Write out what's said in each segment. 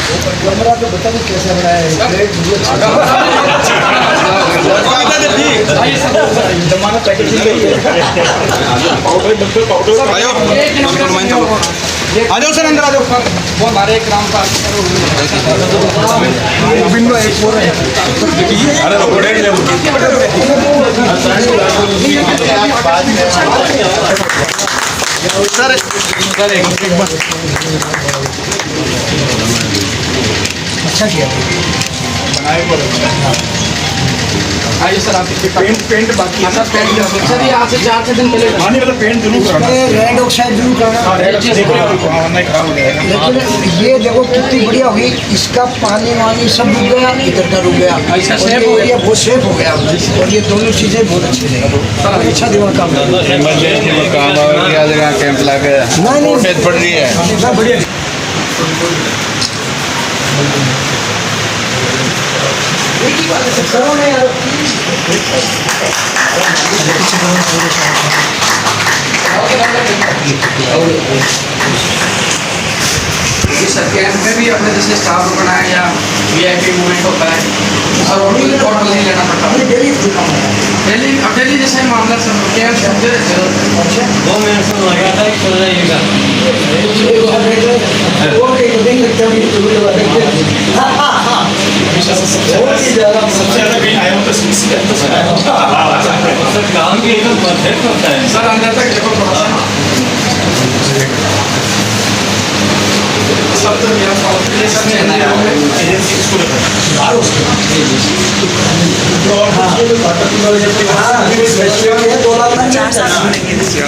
Camera तो बता दो कैसे बनाया है जमाना पैकेजिंग है आ जाओ सर अंदर आ जाओ वो हमारे एक नाम का अरविंद एक बोल रहे हैं अरे सर एक बार अच्छा किया आइए सर आप पेंट बाकी है सर पेंट सर ये आज से 4 दिन पहले नहीं मतलब पेंट जरूर कराना रेड ऑक्साइड जरूर कराना नहीं खराब हो जाएगा लेकिन ये देखो कितनी बढ़िया हुई इसका पानी वानी सब रुक गया इधर का रुक गया ये बहुत सेफ हो गया और ये दोनों चीजें बहुत अच्छी है सर अच्छा दिमाग काम इमरजेंसी में काम और क्या जगह कैंप लगा नहीं पड़ रही है बढ़िया सर कैंप में भी अपने जैसे स्टाफ बनाया या वीआईपी मूवमेंट होता है सर और भी रिपोर्ट नहीं लेना पड़ता डेली डेली जैसे मामला सब कैंप चलते रहते हैं 2 महीने से लगा था चल जाएगा सबसे ज़्यादा बिल आया तो काम भी एकदम परफेक्ट होता है सर अंदर तक देखो थोड़ा सब तो मेरा सब एजेंसी स्कूल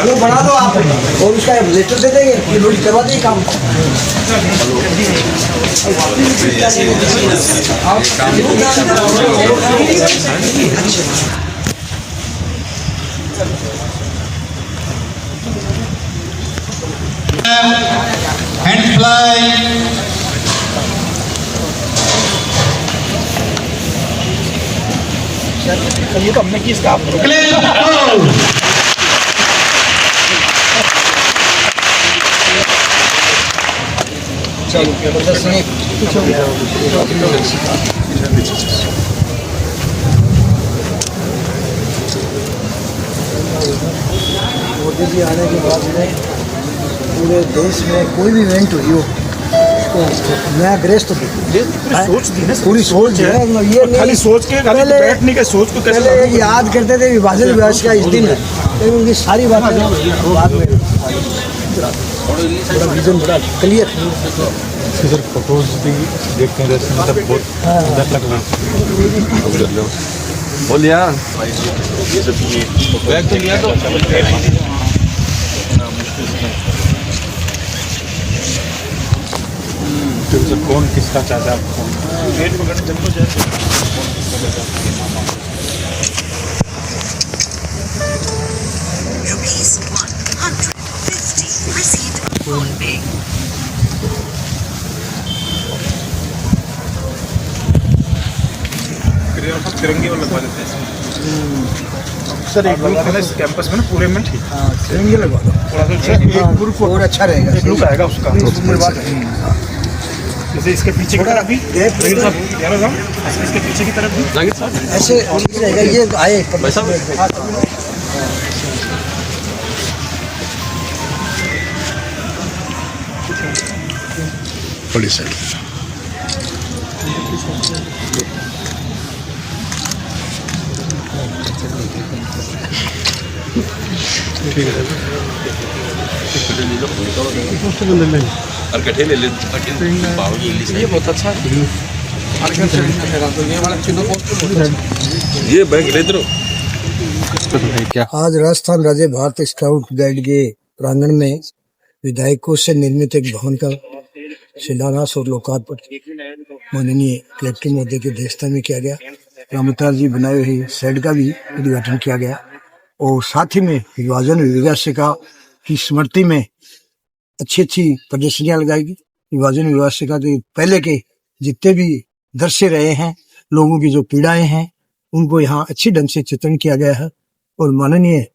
वो बना दो आप और उसका लेटर दे देंगे ये लोग करवा देंगे काम hand fly ये तो हमने की स्टाफ clear चलो प्रदर्शनी मोदी जी आने के बाद में पूरे देश में कोई भी इवेंट हुई हो उसको नया ग्रेस तो सोच दी ना पूरी सोच है ये खाली सोच के खाली बैठने के सोच को कैसे पहले याद करते थे विभाजन दिवस का इस दिन है लेकिन उनकी सारी बातें बाद में बड़ा विजन बड़ा क्लियर इधर फोटोज भी देखते हैं जैसे मतलब बहुत डर लग रहा है बोल यार बैग तो लिया तो कौन किसका चाचा पेट पकड़ने जब तो जैसे ₹150 received phone pay. तिरंगे वाला लगवा देते हैं सर एक ग्रुप है इस कैंपस में ना पूरे में ठीक तिरंगे लगवा दो थोड़ा सा एक ग्रुप और अच्छा रहेगा एक लुक आएगा उसका जैसे इसके पीछे की तरफ भी इसके पीछे की तरफ भी ऐसे रहेगा ये आए थोड़ी सी ठीक है और कठे ले ले ये बहुत अच्छा है ये बैग ले दो आज राजस्थान राज्य भारत स्काउट गाइड के प्रांगण में विधायकों से निर्मित एक भवन का शिलान्यास और लोकार्पण माननीय कलेक्टर महोदय की अध्यक्षता में किया गया। रामतार जी बनाए हुए शेड का भी उद्घाटन किया गया और साथ ही में विभाजन विभाषिका की स्मृति में अच्छी अच्छी प्रदर्शनियां लगाएगी। विभाजन विभाषिका के पहले के जितने भी दृश्य रहे हैं, लोगों की जो पीड़ाएं हैं, उनको यहाँ अच्छी ढंग से चित्रण किया गया है और माननीय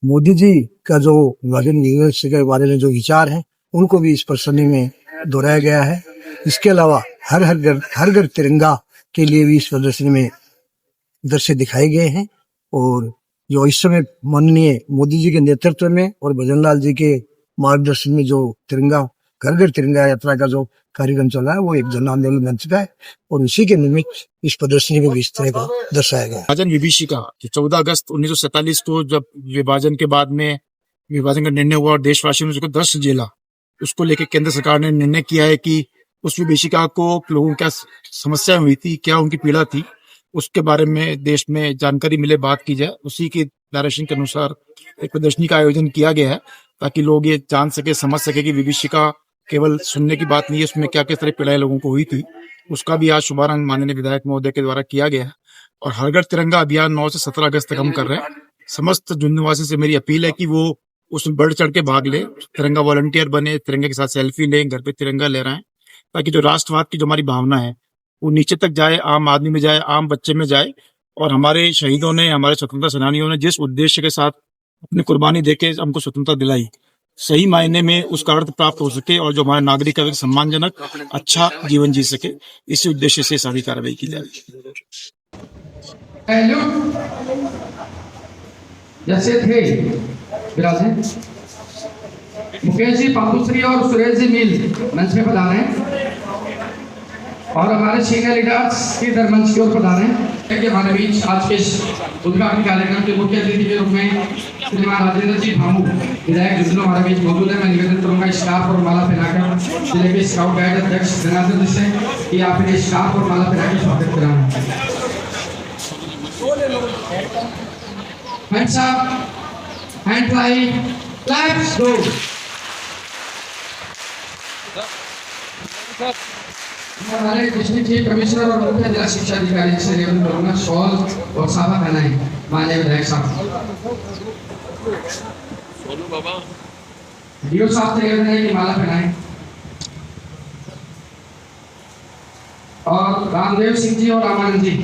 मोदी जी का जो विभाजन विभाषिका के बारे में जो विचार है उनको भी इस प्रदर्शनी में दोहराया गया है। इसके अलावा हर घर तिरंगा के लिए भी इस प्रदर्शनी में दृश्य दिखाए गए हैं। और जो इस समय माननीय मोदी जी के नेतृत्व में और भजन लाल जी के मार्गदर्शन में जो घर घर तिरंगा यात्रा का जो कार्यक्रम चला है, वो एक जन आंदोलन बन चुका है और उसी के निमित्त इस प्रदर्शनी में इस तरह का दर्शाया गया है। विभाजन विभीषिका 14 अगस्त 1947 को जब विभाजन के बाद में विभाजन का निर्णय हुआ और देशवासियों ने उसको 10 जेला, उसको लेकर केंद्र सरकार ने निर्णय किया है कि उस विभीषिका को लोगों क्या समस्या हुई थी, क्या उनकी पीड़ा थी, उसके बारे में देश में जानकारी मिले, बात की जाए। उसी के डायरेक्शन के अनुसार एक प्रदर्शनी का आयोजन किया गया है ताकि लोग ये जान सके, समझ सके कि विभीषिका केवल सुनने की बात नहीं है, उसमें क्या किस तरह पीड़ाएं लोगों को हुई थी। उसका भी आज शुभारंभ माननीय विधायक महोदय के द्वारा किया गया है। और हर घर तिरंगा अभियान 9 से 17 अगस्त तक हम कर रहे हैं। समस्त झुंझुनू निवासी से मेरी अपील है कि वो उसमें बढ़ चढ़ के भाग ले, तिरंगा वॉलंटियर बने, तिरंगे के साथ सेल्फी लें, घर पे तिरंगा ले रहे हैं, ताकि जो राष्ट्रवाद की जो हमारी भावना है वो नीचे तक जाए, आम आदमी में जाए, आम बच्चे में जाए। और हमारे शहीदों ने, हमारे स्वतंत्रता सेनानियों ने जिस उद्देश्य के साथ अपनी कुर्बानी देके हमको स्वतंत्रता दिलाई, सही मायने में उसका अर्थ प्राप्त हो सके और जो हमारे नागरिक है सम्मानजनक अच्छा जीवन जी सके, इसी उद्देश्य से सारी कार्रवाई की जाएगी। जैसे थे विराजे मुकेश जी, पापुश्री और सुरेश जी मिल मंच में पधार रहे हैं और हमारे सीनियर लीडर्स की दर मंच की ओर पधार रहे हैं। हमारे बीच आज के उद्घाटन कार्यक्रम के मुख्य अतिथि के रूप में श्रीमान राजेंद्र जी भामू विधायक झुंझुनू हमारे बीच मौजूद है। मैं निवेदन करूंगा स्कार्फ और माला पहनाकर जिले के स्काउट गाइड अध्यक्ष जनार्दन जी से कि आप इन्हें स्कार्फ और माला पहनाकर स्वागत कराएं। Hands up, hand fly, claps, go. हमारे डिस्ट्रिक्ट चीफ कमिश्नर और मुख्य जिला शिक्षा अधिकारी से निवेदन करूंगा शॉल और साफा पहनाएं माननीय विधायक साहब। डीओ साहब से निवेदन है कि माला पहनाएं और रामदेव सिंह जी और रामानंद जी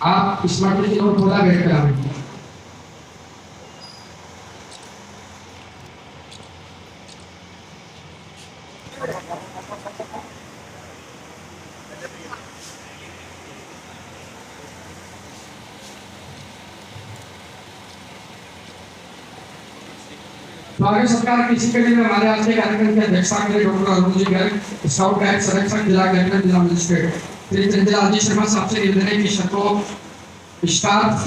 आप स्मार्ट की ओर थोड़ा वेट कराएं। स्वागत सत्कार की इसी कड़ी में हमारे आज के कार्यक्रम के अध्यक्षता करें doctor Arun ji Garg, scout guide संरक्षक जिला कलेक्टर जिला मजिस्ट्रेट श्री चंद्रलाल जी शर्मा साहब से निवेदन है कि सबको स्कार्फ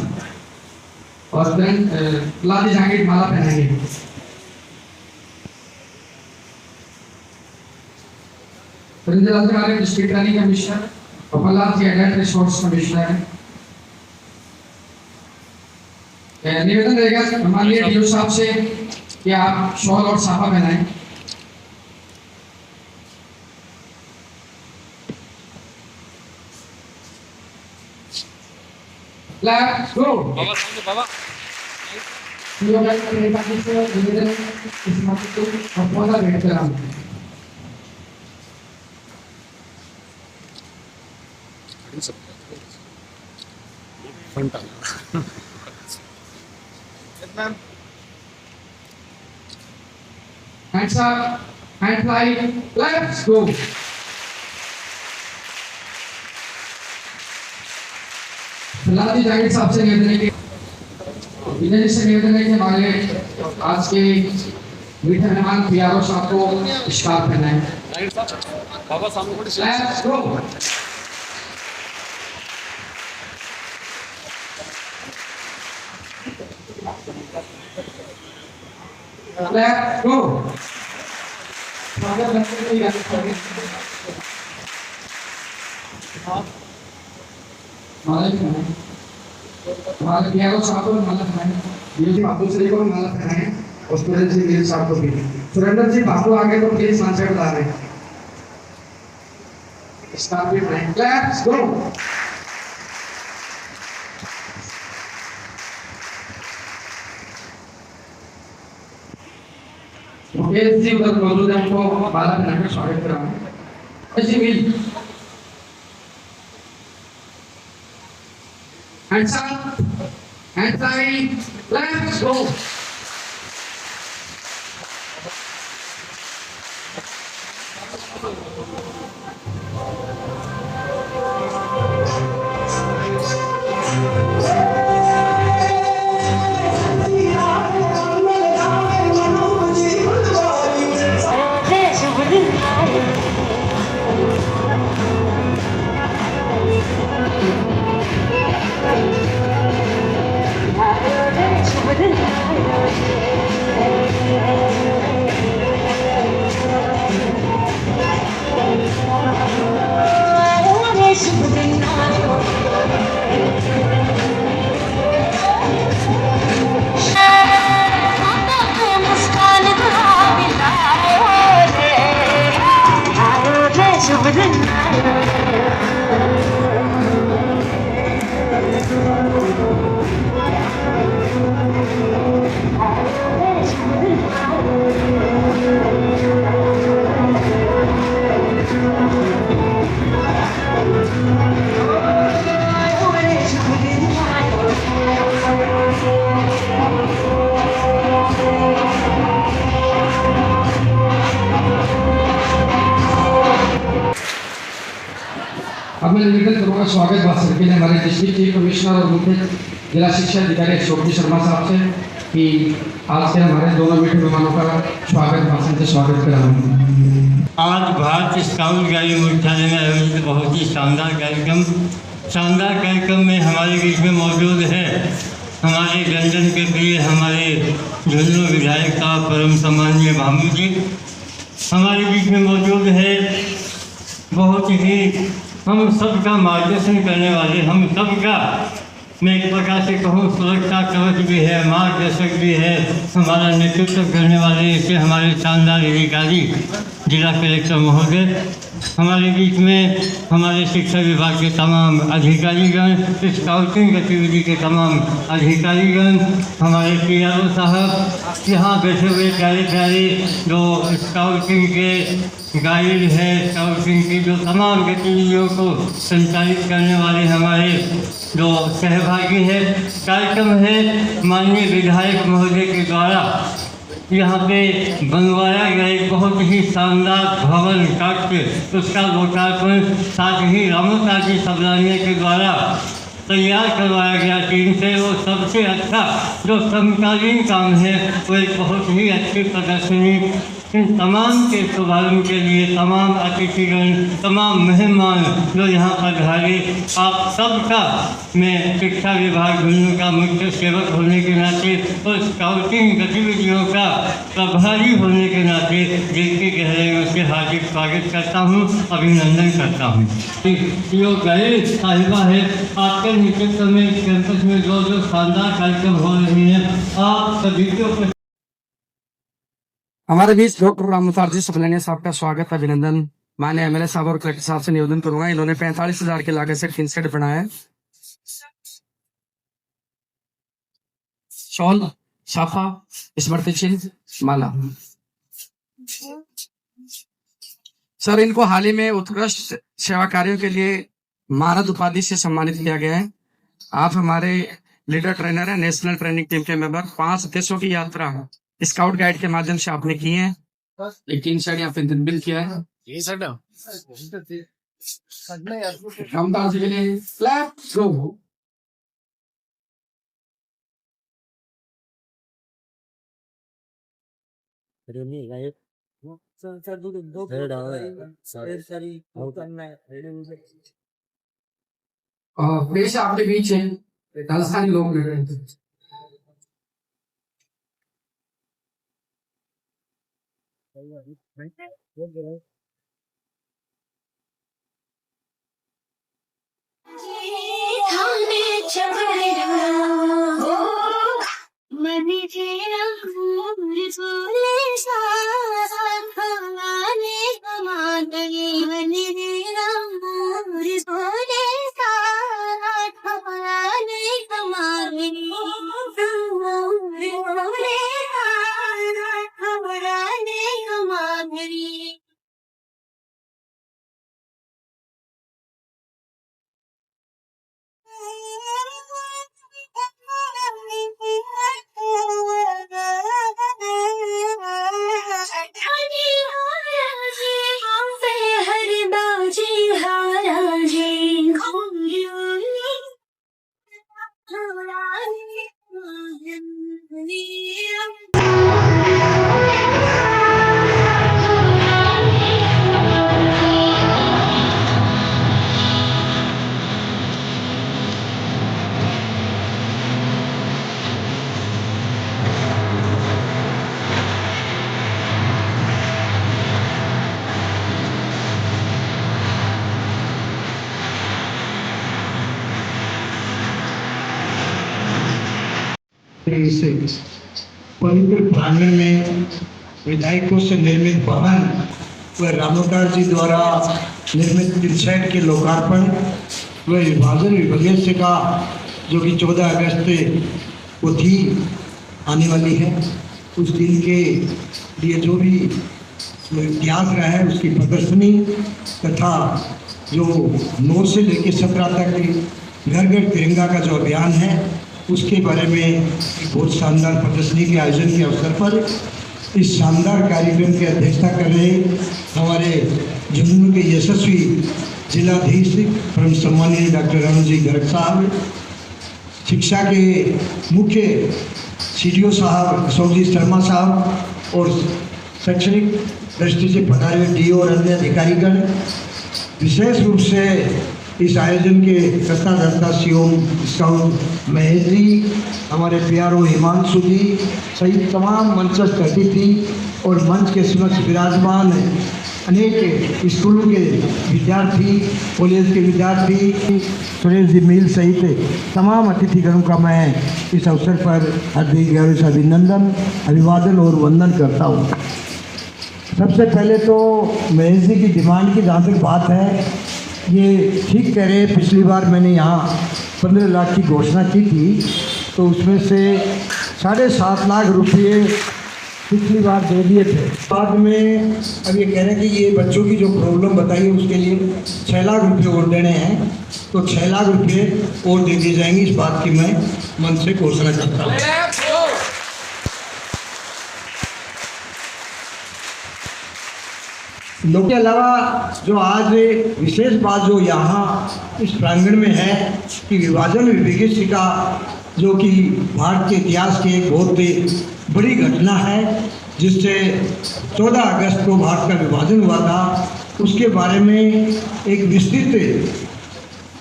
और लादी जहांगीर माला पहनाएंगे। चंद्रलाल जी हमारे डिस्ट्रिक्ट प्लानिंग कमिश्नर और Prahlad ji added resource commissioner है। निवेदन रहेगा हमारे डीओ साहब से कि आप शॉल और साफा पहनाएं। Let's go. बाबा सामने बाबा। निवेदन इस मौके को और पौधा भेंट कराऊं। Hands up, hand fly, let's go. लादी जागीर साहब से निवेदन है कि विजय से निवेदन है कि हमारे आज के मीठे मेहमान पियारो साहब को स्कार्फ पहनाएं। बाबा सामने को लेट्स गो। Let's go. हमारे पियारो साहब को माला पहनाएं। ये जी बाबू श्री को माला पहनाएं और सुरेंद्र जी मील साहब को भी। सुरेंद्र जी बाबू आगे तो प्लीज मंच पे बता रहे हैं। स्टार्ट भी पहनाएं। Let's go. मुकेश जी उधर मौजूद है, उनको माला पहनाकर स्वागत कराएं। जी मील hands up, hands side, let's go. अब मैं निवेदन करूँगा स्वागत भाषण के लिए हमारे डिस्ट्रिक्ट चीफ कमिश्नर और मुख्य जिला शिक्षा अधिकारी अशोक शर्मा साहब से कि आज के हमारे दोनों मीठे मेहमानों का स्वागत भाषण से स्वागत कराऊंगा। आज भारत स्काउट गाइड मुख्यालय में आयोजित बहुत ही शानदार कार्यक्रम में हमारे बीच में मौजूद है हमारे लंदन के प्रिय हमारे झुंझुनू विधायक का परम सम्माननीय भामू जी हमारे बीच में मौजूद है। बहुत ही हम सबका मार्गदर्शन करने वाले, हम सबका मैं एक प्रकार से कहूँ सुरक्षा कवच भी है, मार्गदर्शक भी है, हमारा नेतृत्व करने वाले ऐसे हमारे शानदार अधिकारी जिला कलेक्टर महोदय, हमारे बीच में हमारे शिक्षा विभाग के तमाम अधिकारीगण, स्काउटिंग गतिविधि के तमाम अधिकारीगण, हमारे PRO साहब, यहाँ बैठे हुए प्यारे प्यारे जो स्काउटिंग के गाइड है, स्काउटिंग की जो तमाम गतिविधियों को संचालित करने वाले हमारे जो सहभागी है। कार्यक्रम है माननीय विधायक महोदय के द्वारा यहाँ पे बनवाया गया एक बहुत ही शानदार भवन कक्ष, उसका लोकार्पण साथ ही रामोताजी सबलानिया के द्वारा तैयार करवाया गया टीम से। वो सबसे अच्छा जो समकालीन काम है वो एक बहुत ही अच्छी प्रदर्शनी इन तमाम के शुभारंभ के लिए तमाम अतिथिगण, तमाम मेहमान जो यहाँ पधारे, आप सबका मैं शिक्षा विभाग झुंझुनू का मुख्य सेवक होने के नाते और स्काउटिंग गतिविधियों का प्रभारी होने के नाते दिल की गहराइयों से हार्दिक स्वागत करता हूँ, अभिनंदन करता हूँ। जो गाइड साहिबा है, आपके नेतृत्व में इस कैंपस में जो जो शानदार कार्यक्रम हो रहे हैं, आप सभी को हमारे बीच डॉक्टर रामोताजी सबलानिया साहब का स्वागत, अभिनंदन। माननीय MLA साहब और कलेक्टर साहब से निवेदन करूंगा, इन्होंने 45,000 की लागत से टीन सेट बनाया है। शॉल, साफा, स्मृति चिन्ह, माला। सर, इनको हाल ही में उत्कृष्ट सेवा कार्यों के लिए महारथ उपाधि से सम्मानित किया गया है। आप हमारे लीडर ट्रेनर हैं, नेशनल ट्रेनिंग टीम के मेंबर। 5 देशों की यात्रा स्काउट गाइड के माध्यम से आपने की है। एक टीम सेट यहाँ पे बिल किया है। रामदास जी के लिए लेट्स गो। पेश आपके बीच है राजस्थानी लोग लग रहे थे। पवित्र प्रांगण में विधायकों से निर्मित भवन व रामोदास जी द्वारा निर्मित टिन शेड के लोकार्पण व विभाजन विभागीय का जो कि 14 अगस्त को थी आने वाली है। उस दिन के लिए जो भी इतिहास रहा है उसकी प्रदर्शनी तथा जो 9 से लेकर 17 तक घर घर तिरंगा का जो अभियान है उसके बारे में एक बहुत शानदार प्रदर्शनी के आयोजन के अवसर पर इस शानदार कार्यक्रम की अध्यक्षता कर रहे हमारे झुंझुनू के यशस्वी जिलाधीश परम सम्मानीय डॉक्टर राम जी गर्ग साहब, शिक्षा के मुख्य CDO साहब अशोक जी शर्मा साहब और शैक्षणिक दृष्टि से पधारे हुए DO और अन्य अधिकारीगण, विशेष रूप से इस आयोजन के कर्ता धर्ता COM स्काउट महेश जी, हमारे PRO हिमांशु जी सहित तमाम मंचस्थ अतिथि और मंच के समक्ष विराजमान अनेक स्कूलों के विद्यार्थी, कॉलेज के विद्यार्थी, सुरेश जी मील सहित तमाम अतिथिगणों का मैं इस अवसर पर हार्दिक गौरव से अभिनंदन, अभिवादन और वंदन करता हूँ। सबसे पहले तो महेश जी की डिमांड की जहाँ तक बात है, ये ठीक कह रहे, पिछली बार मैंने यहाँ 15 लाख की घोषणा की थी तो उसमें से 7.5 लाख रुपये पिछली बार दे दिए थे। बाद में अब ये कह रहे हैं कि ये बच्चों की जो प्रॉब्लम बताई है उसके लिए 6 लाख रुपये और देने हैं, तो 6 लाख रुपये और दे दिए जाएंगे। इस बात की मैं मन से घोषणा करता हूँ। लोग के अलावा जो आज विशेष बात जो यहाँ इस प्रांगण में है कि विभाजन विभेदित का जो कि भारत के इतिहास की एक बहुत बड़ी घटना है, जिससे 14 अगस्त को भारत का विभाजन हुआ था, उसके बारे में एक विस्तृत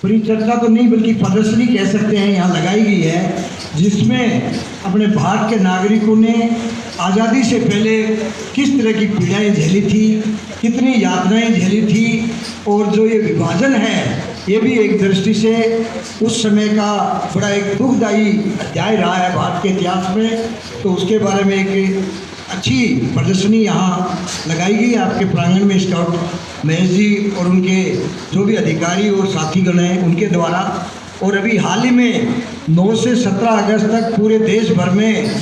परिचर्चा तो नहीं बल्कि प्रदर्शनी कह सकते हैं यहाँ लगाई गई है, जिसमें अपने भारत के नागरिकों ने आज़ादी से पहले किस तरह की पीड़ाएं झेली थी, कितनी यातनाएं झेली थी, और जो ये विभाजन है ये भी एक दृष्टि से उस समय का बड़ा एक दुखदायी अध्याय रहा है भारत के इतिहास में। तो उसके बारे में एक अच्छी प्रदर्शनी यहाँ लगाई गई आपके प्रांगण में स्काउट महेश जी और उनके जो भी अधिकारी और साथीगण हैं उनके द्वारा। और अभी हाल ही में 9 से 17 अगस्त तक पूरे देश भर में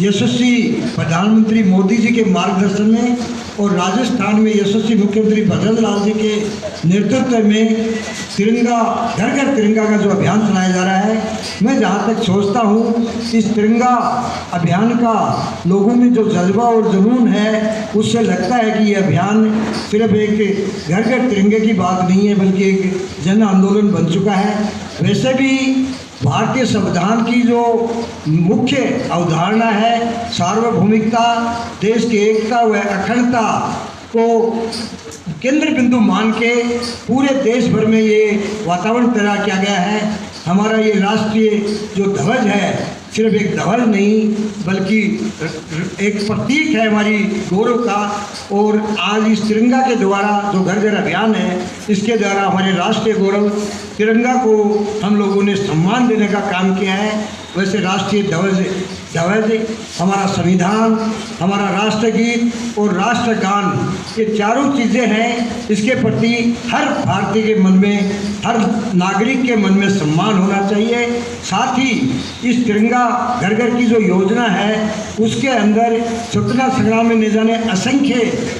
यशस्वी प्रधानमंत्री मोदी जी के मार्गदर्शन में और राजस्थान में यशस्वी मुख्यमंत्री भजन लाल जी के नेतृत्व में तिरंगा घर घर तिरंगा का जो अभियान चलाया जा रहा है, मैं जहाँ तक सोचता हूँ इस तिरंगा अभियान का लोगों में जो जज्बा और जुनून है, उससे लगता है कि ये अभियान सिर्फ एक घर घर तिरंगे की बात नहीं है बल्कि एक जन आंदोलन बन चुका है। वैसे भी भारतीय संविधान की जो मुख्य अवधारणा है सार्वभौमिकता, देश की एकता व अखंडता को केंद्र बिंदु मान के पूरे देश भर में ये वातावरण तैयार किया गया है। हमारा ये राष्ट्रीय जो ध्वज है सिर्फ एक ध्वज नहीं बल्कि एक प्रतीक है हमारी गौरव का। और आज इस तिरंगा के द्वारा जो घर घर अभियान है, इसके द्वारा हमारे राष्ट्रीय गौरव तिरंगा को हम लोगों ने सम्मान देने का काम किया है। वैसे राष्ट्रीय ध्वज हमारा संविधान, हमारा राष्ट्रगीत और राष्ट्रगान, ये चारों चीज़ें हैं। इसके प्रति हर भारतीय के मन में, हर नागरिक के मन में सम्मान होना चाहिए। साथ ही इस तिरंगा घर घर की जो योजना है उसके अंदर स्वतंत्रता संग्राम में न जाने असंख्य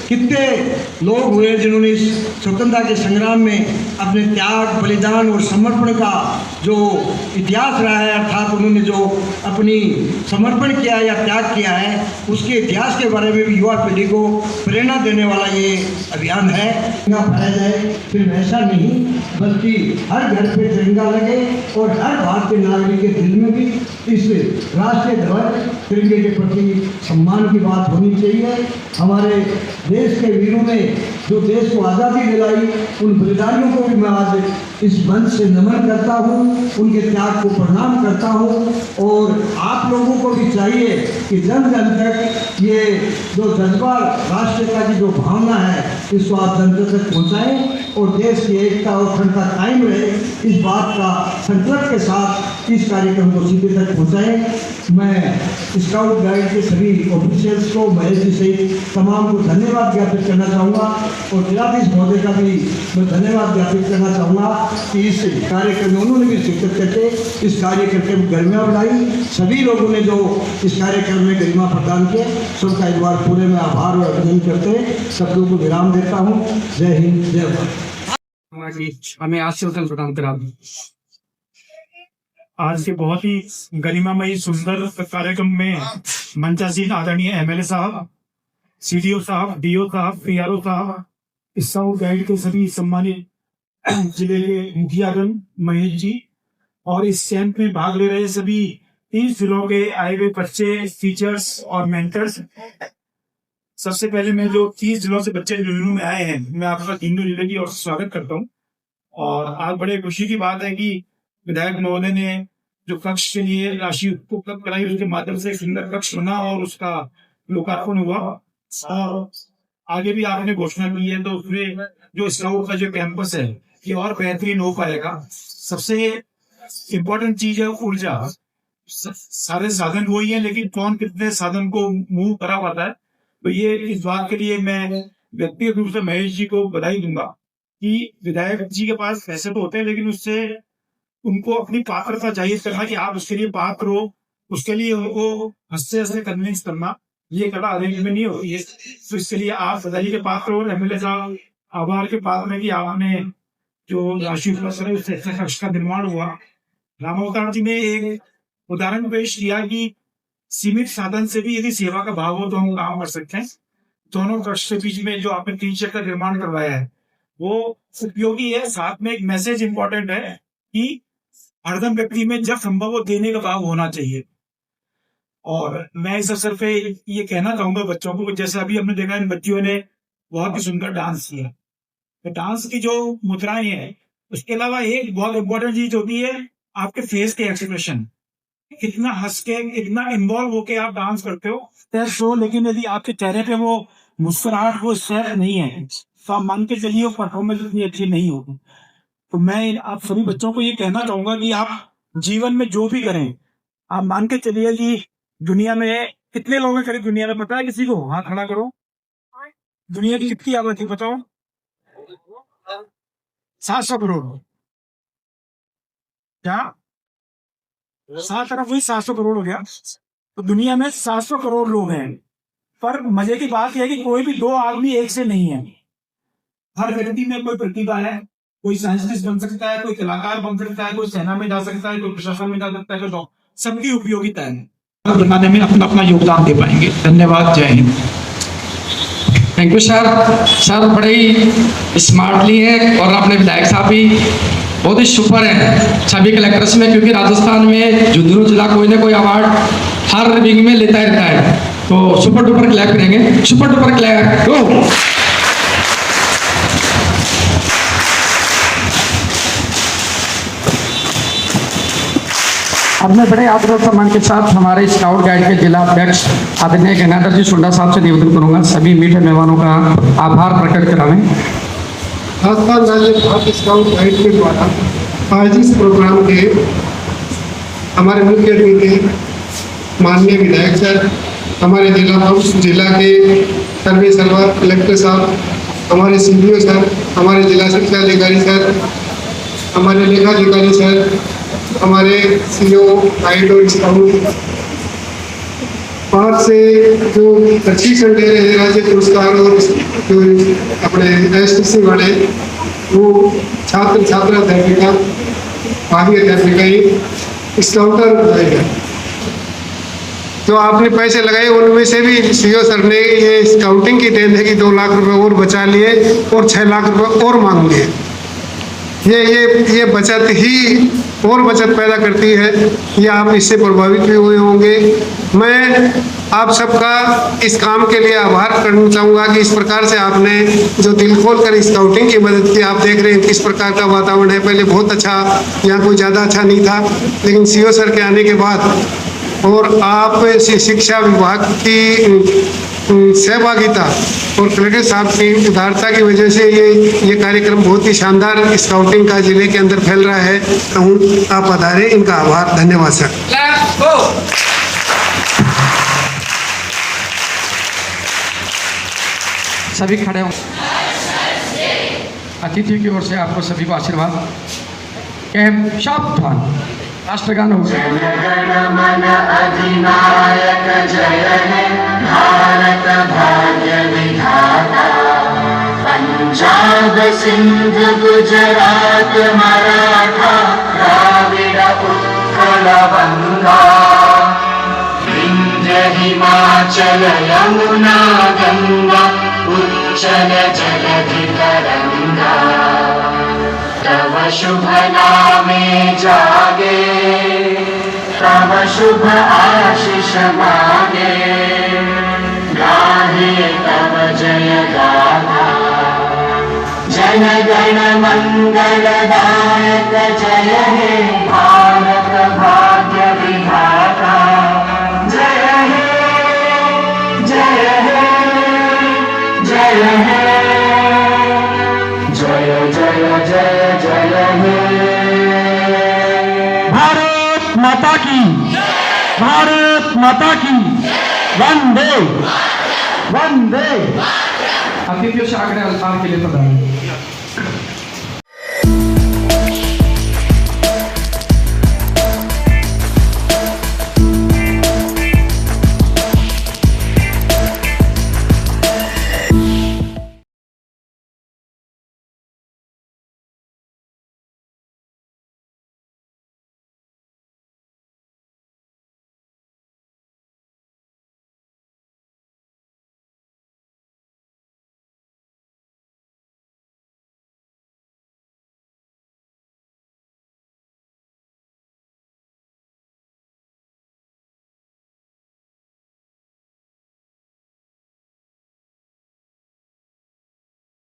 कितने लोग हुए जिन्होंने इस स्वतंत्रता के संग्राम में अपने त्याग, बलिदान और समर्पण का जो इतिहास रहा है, अर्थात उन्होंने जो अपनी समर्पण किया या त्याग किया है, उसके इतिहास के बारे में भी युवा पीढ़ी को प्रेरणा देने वाला ये अभियान है। तिरंगा फहराया जाए, सिर्फ ऐसा नहीं बल्कि हर घर पे तिरंगा लगे और हर भारतीय नागरिक के दिल में भी इस राष्ट्रीय ध्वज तिरंगे के प्रति सम्मान की बात होनी चाहिए। हमारे देश के वीरों ने जो देश को आज़ादी दिलाई, उन बलिदानियों को भी मैं आज इस मंच से नमन करता हूँ, उनके त्याग को प्रणाम करता हूँ। और आप लोगों को भी चाहिए कि जन जन तक ये जो जज्बा राष्ट्रीयता की जो भावना है, इसको आप जन जन तक पहुँचाएँ। और देश की एकता और अखंडता कायम रहे, इस बात का संकल्प के साथ इस कार्यक्रम को सीधे तक पहुँचाएँ। मैं स्काउट गाइड के सभी ऑफिशियल्स को, महेश जी सहित तमाम को धन्यवाद ज्ञापित करना चाहूँगा और जिलाधीश महोदय का भी मैं धन्यवाद ज्ञापित करना चाहूँगा कि इस कार्यक्रम में उन्होंने भी शिरकत करके इस कार्यक्रम में गरिमा बढ़ाई। सभी लोगों ने जो इस कार्यक्रम में गरिमा प्रदान किए, सबका एक बार पूरे में आभार और अभिनंदन करते सब लोगों को विराम देता हूँ। जय हिंद, जय भारत। हमें आशीर्वाद प्रदान करा दी। आज के बहुत ही गरिमामयी सुंदर कार्यक्रम में मंचासीन आदरणीय एमएलए साहब, सीडीओ साहब, डीओ साहब, पीआरओ साहब, स्काउट गाइड के सभी सम्मानित जिले के मुखियागण, महेश जी और इस कैंप में भाग ले रहे सभी 30 जिलों के आए हुए बच्चे, टीचर्स और मेंटर्स। सबसे पहले मैं जो 30 जिलों से बच्चे जुनून में आए हैं, मैं आपका तीनों जिले की ओर से स्वागत करता हूँ। और आज बड़े खुशी की बात है कि विधायक महोदय ने जो कक्ष के लिए राशि उपलब्ध कराई, उसके माध्यम से एक सुंदर कक्ष बना और उसका लोकार्पण हुआ। और आगे भी आपने घोषणा की है, तो उसमें जो स्काउट का जो कैंपस है ये और बेहतरीन हो पाएगा। सबसे इम्पोर्टेंट चीज है ऊर्जा। सारे साधन वही है, लेकिन कौन कितने साधन को मूव करा पाता है। तो ये इस बात के लिए मैं व्यक्तिगत रूप से महेश जी को बधाई दूंगा कि विधायक जी के पास पैसे तो होते हैं, लेकिन उससे उनको अपनी पात्रता जाहिर करना कि आप उसके लिए पात्र हो, उसके लिए उनको हंसते हंसते कन्विंस करना, ये कड़ा अरेंजमेंट नहीं होती है। तो इसके लिए आप बधाई के पात्र हो। एमएलए साहब आभार के पात्र है कि आपने जो राशि उससे कक्ष का निर्माण हुआ। रामावतार जी ने एक उदाहरण पेश किया कि सीमित साधन से भी यदि सेवा का भाव हो तो हम काम कर सकते हैं। दोनों कक्ष के बीच में जो आपने 3 शेड का निर्माण करवाया है वो उपयोगी है। साथ में एक मैसेज इंपॉर्टेंट है कि हरदम व्यक्ति में जब संभव हो देने का भाव होना चाहिए। और मैं इस अवसर पे ये कहना चाहूंगा बच्चों को, जैसे अभी हमने देखा इन बच्चियों ने बहुत ही सुंदर डांस किया। तो डांस की जो मुद्राएं हैं, उसके अलावा एक बहुत इंपॉर्टेंट चीज होती है आपके फेस के एक्सप्रेशन। कितना हंस के, कितना इन्वॉल्व होके आप डांस करते हो, लेकिन यदि आपके चेहरे पे वो मुस्कुराहट, वो स्टेप नहीं है, तो आप मान के चलिए परफॉर्मेंस इतनी अच्छी नहीं होगी। तो मैं आप सभी बच्चों को ये कहना चाहूंगा कि आप जीवन में जो भी करें, आप मान के चलिए कि दुनिया में कितने लोग हैं करीब, दुनिया में पता है किसी को? हाथ खड़ा करो। दुनिया की कितनी आबादी बताओ? 700 करोड़। क्या 7 तरफ वही 700 करोड़ हो गया। तो दुनिया में 700 करोड़ लोग हैं, पर मजे की बात यह है कि कोई भी 2 आदमी एक से नहीं है। हर व्यक्ति में कोई प्रतिभा है। कोई साइंटिस्ट बन सकता है, कोई कलाकार बन सकता है, कोई सेना में जा सकता है, कोई प्रशासन में जा सकता है, कोई सबकी उपयोगिता है, बनाने में अपना अपना योगदान दे पाएंगे। धन्यवाद, जय Hind. Thank you sir. Sir बड़े ही स्मार्टली है और अपने विधायक साहब भी बहुत ही सुपर है सभी कलेक्टर्स में, क्योंकि राजस्थान में झुंझुनू जिला कोई ना कोई अवार्ड हर विंग में लेता रहता है। तो सुपर डुपर क्लैप करेंगे, सुपर डुपर क्लैप गो। अब मैं बड़े आदर और सम्मान के साथ हमारे स्काउट गाइड के जिला अध्यक्ष आदरणीय गंगाधर जी सुंडा साहब से निवेदन करूंगा सभी मीठे मेहमानों का आभार प्रकट करावें। राजस्थान राज्य भारत स्काउट गाइड के द्वारा आज इस प्रोग्राम के हमारे मुख्य अतिथि माननीय विधायक सर, हमारे जिला के सर्वे सर्वा कलेक्टर साहब, हमारे सीडीओ सर, हमारे जिला शिक्षा अधिकारी सर, हमारे लेखाधिकारी सर, हमारे सीओ गाइड और स्काउट, 5 से जो प्रशिक्षण दे रहे हैं राज्य पुरस्कार और जो अपने एसटीसी वाले वो छात्र छात्रा अध्यापिका, भावी अध्यापिका, स्काउटर रहेगा। जो आपने पैसे लगाए उनमें से भी सीओ सर ने ये स्काउटिंग की देन है कि 2 लाख रुपए और बचा लिए और 6 लाख रुपए और मांग लिए। ये बचत ही और बचत पैदा करती है। ये आप इससे प्रभावित भी हुए होंगे। मैं आप सबका इस काम के लिए आभार करना चाहूँगा कि इस प्रकार से आपने जो दिल खोल कर स्काउटिंग की मदद की। आप देख रहे हैं किस प्रकार का वातावरण है। पहले बहुत अच्छा, यहाँ कोई ज़्यादा अच्छा नहीं था, लेकिन सीओ सर के आने के बाद और आप शिक्षा विभाग की सहभागिता और कलेक्टर साहब की उदारता की वजह से ये कार्यक्रम बहुत ही शानदार स्काउटिंग का जिले के अंदर फैल रहा है। कहूँ आप पधारे, इनका आभार, धन्यवाद सर। सभी खड़े हों। अतिथियों की ओर से आपको सभी को आशीर्वाद। कैंप सावधान, राष्ट्रगान हो गया। मन अधिनायक जय हे भारत भाग्य विधाता, पंजाब सिंध गुजरात मराठा द्राविड़ उत्कल बंगा, विंध्य हिमाचल यमुना गंगा उच्चल जलधि तरंगा, तव शुभ नामे जागे, तव शुभ आशीष मागे, गाहे तव जय गाथा, जन गण मंगल दायक जय हे भारत भाग्य विधाता, जय हे जय हे जय हे जय जय जय जय हे। भारत माता की, भारत माता की, वंदे वंदे। अतिथियों से आग्रह अल्फाज के लिए प्रदान।